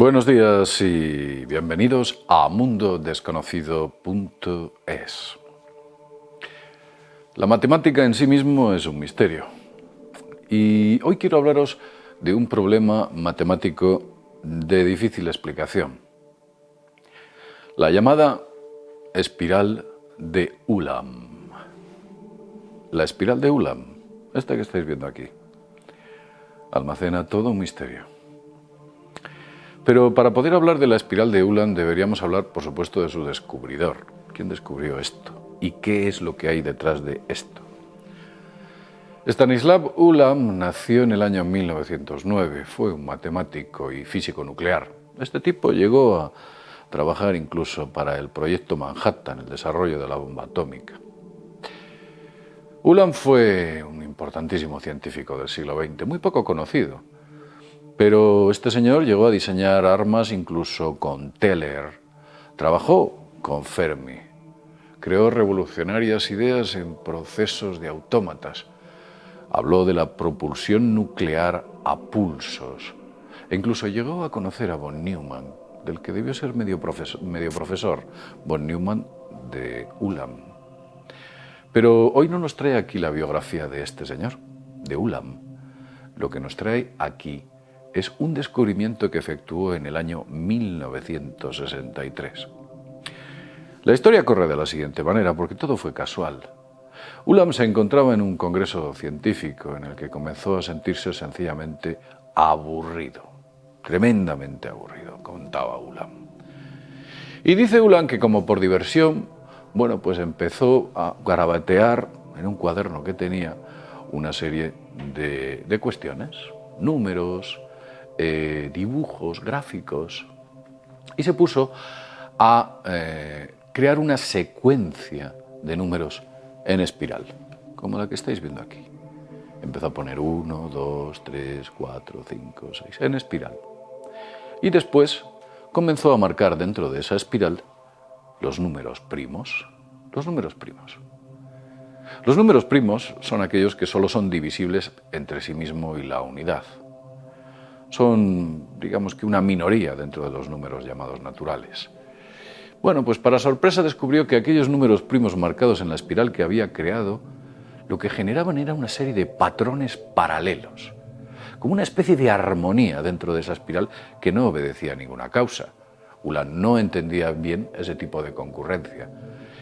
Buenos días y bienvenidos a mundodesconocido.es. La matemática en sí mismo es un misterio. Y hoy quiero hablaros de un problema matemático de difícil explicación. La llamada espiral de Ulam. La espiral de Ulam, esta que estáis viendo aquí, almacena todo un misterio. Pero para poder hablar de la espiral de Ulam deberíamos hablar, por supuesto, de su descubridor. ¿Quién descubrió esto? ¿Y qué es lo que hay detrás de esto? Stanislav Ulam nació en el año 1909. Fue un matemático y físico nuclear. Este tipo llegó a trabajar incluso para el proyecto Manhattan, el desarrollo de la bomba atómica. Ulam fue un importantísimo científico del siglo XX, muy poco conocido. Pero este señor llegó a diseñar armas incluso con Teller. Trabajó con Fermi. Creó revolucionarias ideas en procesos de autómatas. Habló de la propulsión nuclear a pulsos. E incluso llegó a conocer a von Neumann, del que debió ser medio profesor, von Neumann de Ulam. Pero hoy no nos trae aquí la biografía de este señor, de Ulam. Lo que nos trae aquí es un descubrimiento que efectuó en el año 1963. La historia corre de la siguiente manera, porque todo fue casual. Ulam se encontraba en un congreso científico en el que comenzó a sentirse sencillamente aburrido, tremendamente aburrido, contaba Ulam. Y dice Ulam que como por diversión, pues empezó a garabatear en un cuaderno que tenía una serie de cuestiones, números, dibujos, gráficos, y se puso a crear una secuencia de números en espiral, como la que estáis viendo aquí. Empezó a poner 1, 2, 3, 4, 5, 6, en espiral. Y después comenzó a marcar dentro de esa espiral los números primos. Los números primos. Los números primos son aquellos que solo son divisibles entre sí mismo y la unidad. Son, digamos que una minoría dentro de los números llamados naturales. Pues para sorpresa descubrió que aquellos números primos marcados en la espiral que había creado, lo que generaban era una serie de patrones paralelos, como una especie de armonía dentro de esa espiral que no obedecía a ninguna causa. Ulam no entendía bien ese tipo de concurrencia.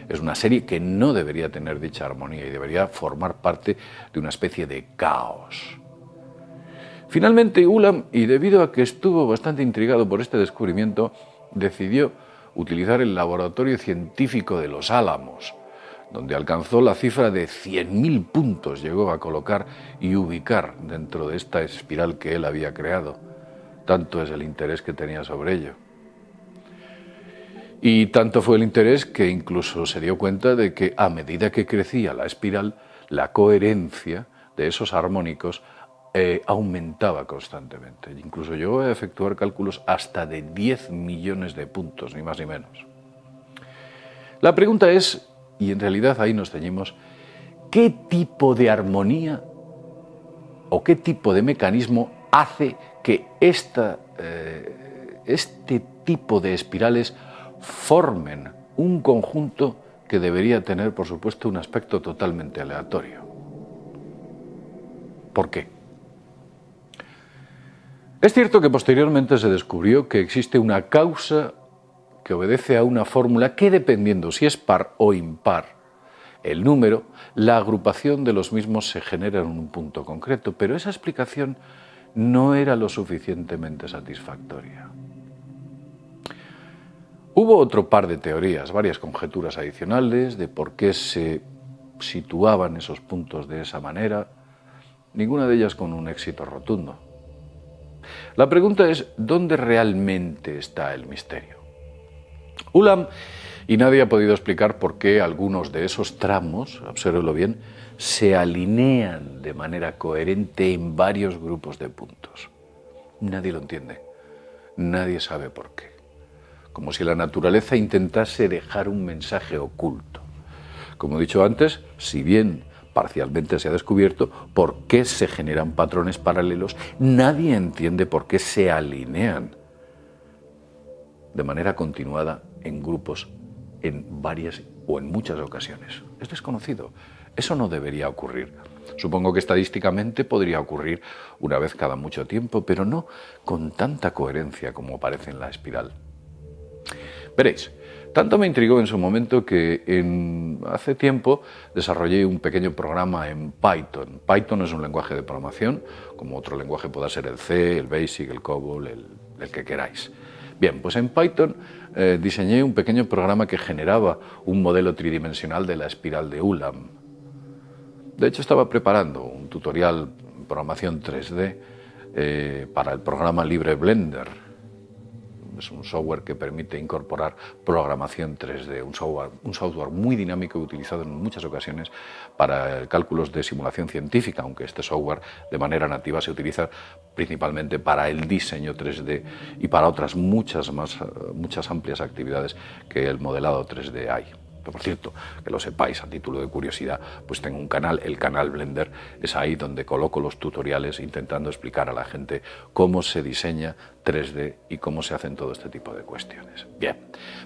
Es una serie que no debería tener dicha armonía y debería formar parte de una especie de caos. Finalmente Ulam, y debido a que estuvo bastante intrigado por este descubrimiento, decidió utilizar el laboratorio científico de Los Álamos, donde alcanzó la cifra de 100.000 puntos, llegó a colocar y ubicar dentro de esta espiral que él había creado. Tanto es el interés que tenía sobre ello. Y tanto fue el interés que incluso se dio cuenta de que a medida que crecía la espiral, la coherencia de esos armónicos aumentaba constantemente. Incluso llegó a efectuar cálculos hasta de 10 millones de puntos, ni más ni menos. La pregunta es, y en realidad ahí nos ceñimos, ¿qué tipo de armonía o qué tipo de mecanismo hace que este tipo de espirales formen un conjunto que debería tener, por supuesto, un aspecto totalmente aleatorio? ¿Por qué? Es cierto que posteriormente se descubrió que existe una causa que obedece a una fórmula que, dependiendo si es par o impar el número, la agrupación de los mismos se genera en un punto concreto, pero esa explicación no era lo suficientemente satisfactoria. Hubo otro par de teorías, varias conjeturas adicionales de por qué se situaban esos puntos de esa manera, ninguna de ellas con un éxito rotundo. La pregunta es, ¿dónde realmente está el misterio? Ulam y nadie ha podido explicar por qué algunos de esos tramos, obsérvelo bien, se alinean de manera coherente en varios grupos de puntos. Nadie lo entiende, nadie sabe por qué. Como si la naturaleza intentase dejar un mensaje oculto. Como he dicho antes, si bien parcialmente se ha descubierto por qué se generan patrones paralelos, nadie entiende por qué se alinean. de manera continuada en grupos en varias o en muchas ocasiones. Es desconocido. Eso no debería ocurrir. Supongo que estadísticamente podría ocurrir una vez cada mucho tiempo, pero no con tanta coherencia como aparece en la espiral. Veréis, tanto me intrigó en su momento que hace tiempo desarrollé un pequeño programa en Python. Python es un lenguaje de programación, como otro lenguaje pueda ser el C, el BASIC, el COBOL, el que queráis. Bien, pues en Python diseñé un pequeño programa que generaba un modelo tridimensional de la espiral de Ulam. De hecho, estaba preparando un tutorial en programación 3D para el programa libre Blender. Es un software que permite incorporar programación 3D, un software muy dinámico utilizado en muchas ocasiones para cálculos de simulación científica, aunque este software de manera nativa se utiliza principalmente para el diseño 3D y para otras muchas amplias actividades que el modelado 3D hay. Por cierto, que lo sepáis a título de curiosidad, pues tengo un canal, el canal Blender, es ahí donde coloco los tutoriales intentando explicar a la gente cómo se diseña 3D y cómo se hacen todo este tipo de cuestiones. Bien,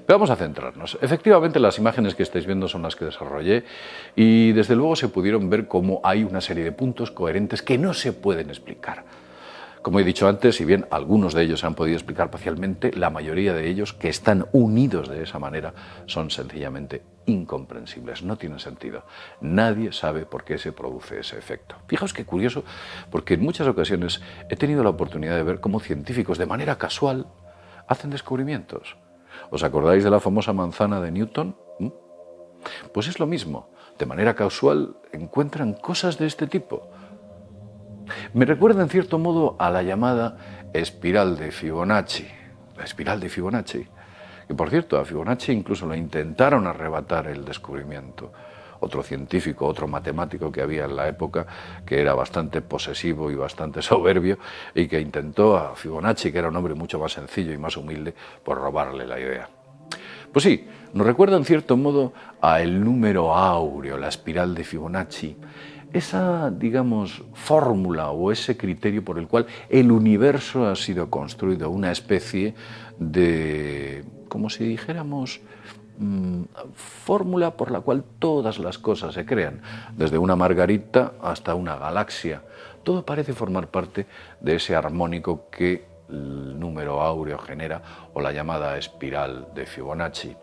pero vamos a centrarnos. Efectivamente, las imágenes que estáis viendo son las que desarrollé y desde luego se pudieron ver cómo hay una serie de puntos coherentes que no se pueden explicar. Como he dicho antes, si bien algunos de ellos se han podido explicar parcialmente, la mayoría de ellos, que están unidos de esa manera, son sencillamente incomprensibles, no tienen sentido. Nadie sabe por qué se produce ese efecto. Fijaos qué curioso, porque en muchas ocasiones he tenido la oportunidad de ver cómo científicos, de manera casual, hacen descubrimientos. ¿Os acordáis de la famosa manzana de Newton? Pues es lo mismo. De manera casual encuentran cosas de este tipo. Me recuerda en cierto modo a la llamada espiral de Fibonacci. La espiral de Fibonacci. Que por cierto, a Fibonacci incluso lo intentaron arrebatar el descubrimiento. Otro científico, otro matemático que había en la época, que era bastante posesivo y bastante soberbio, y que intentó a Fibonacci, que era un hombre mucho más sencillo y más humilde, por robarle la idea. Pues sí, nos recuerda en cierto modo a el número áureo, la espiral de Fibonacci. Esa, digamos, fórmula o ese criterio por el cual el universo ha sido construido, una especie de, como si dijéramos, fórmula por la cual todas las cosas se crean, desde una margarita hasta una galaxia. Todo parece formar parte de ese armónico que el número áureo genera o la llamada espiral de Fibonacci.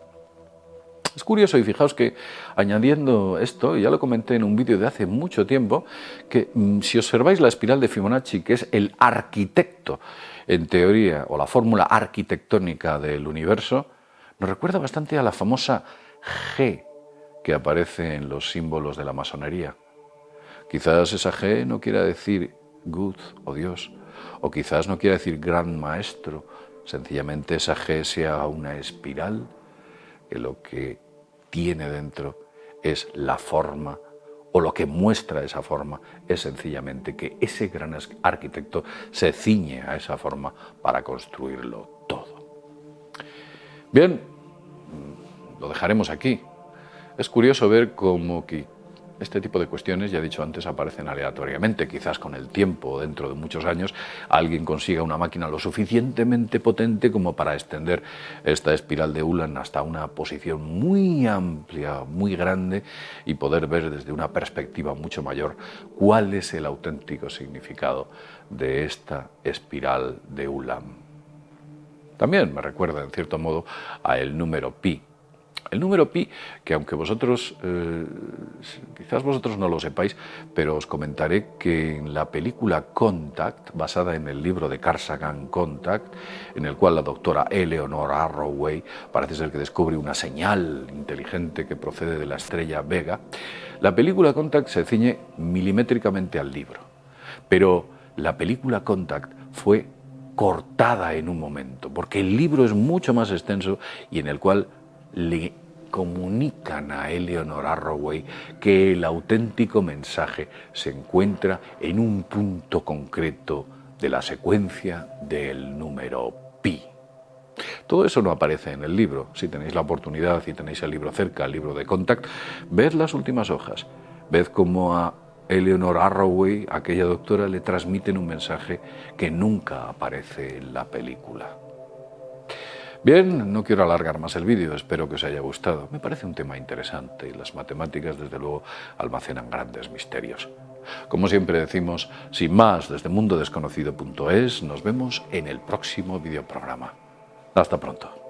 Es curioso y fijaos que añadiendo esto, ya lo comenté en un vídeo de hace mucho tiempo, que si observáis la espiral de Fibonacci, que es el arquitecto en teoría o la fórmula arquitectónica del universo, nos recuerda bastante a la famosa G que aparece en los símbolos de la masonería. Quizás esa G no quiera decir Good o Dios, o quizás no quiera decir gran maestro, sencillamente esa G sea una espiral que lo que tiene dentro es la forma, o lo que muestra esa forma es sencillamente que ese gran arquitecto se ciñe a esa forma para construirlo todo. Bien, lo dejaremos aquí. Es curioso ver cómo que este tipo de cuestiones, ya he dicho antes, aparecen aleatoriamente. Quizás con el tiempo, dentro de muchos años, alguien consiga una máquina lo suficientemente potente como para extender esta espiral de Ulam hasta una posición muy amplia, muy grande, y poder ver desde una perspectiva mucho mayor cuál es el auténtico significado de esta espiral de Ulam. También me recuerda, en cierto modo, a el número pi. El número pi, que aunque vosotros, quizás vosotros no lo sepáis, pero os comentaré que en la película Contact, basada en el libro de Carl Sagan Contact, en el cual la doctora Eleanor Arroway parece ser que descubre una señal inteligente que procede de la estrella Vega, la película Contact se ciñe milimétricamente al libro. Pero la película Contact fue cortada en un momento, porque el libro es mucho más extenso y en el cual le comunican a Eleanor Arroway que el auténtico mensaje se encuentra en un punto concreto de la secuencia del número pi. Todo eso no aparece en el libro. Si tenéis la oportunidad y tenéis el libro cerca, el libro de Contact, ved las últimas hojas. Ved cómo a Eleanor Arroway, aquella doctora, le transmiten un mensaje que nunca aparece en la película. Bien, no quiero alargar más el vídeo, espero que os haya gustado. Me parece un tema interesante y las matemáticas, desde luego, almacenan grandes misterios. Como siempre decimos, sin más, desde mundodesconocido.es, nos vemos en el próximo videoprograma. Hasta pronto.